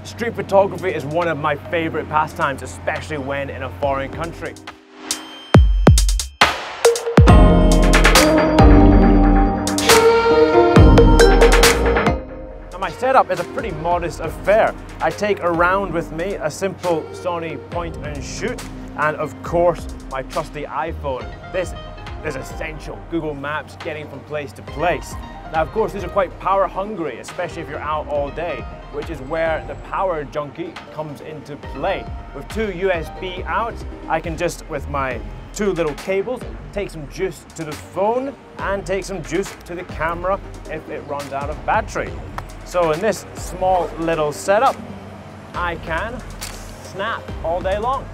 Street photography is one of my favorite pastimes, especially when in a foreign country. Now my setup is a pretty modest affair. I take around with me a simple Sony point and shoot, and of course my trusty iPhone. This is essential. Google Maps, getting from place to place. Now of course these are quite power hungry, especially if you're out all day, which is where the Power Junkie comes into play. With two USB outs, I can just, with my two little cables, take some juice to the phone and take some juice to the camera if it runs out of battery. So in this small little setup, I can snap all day long.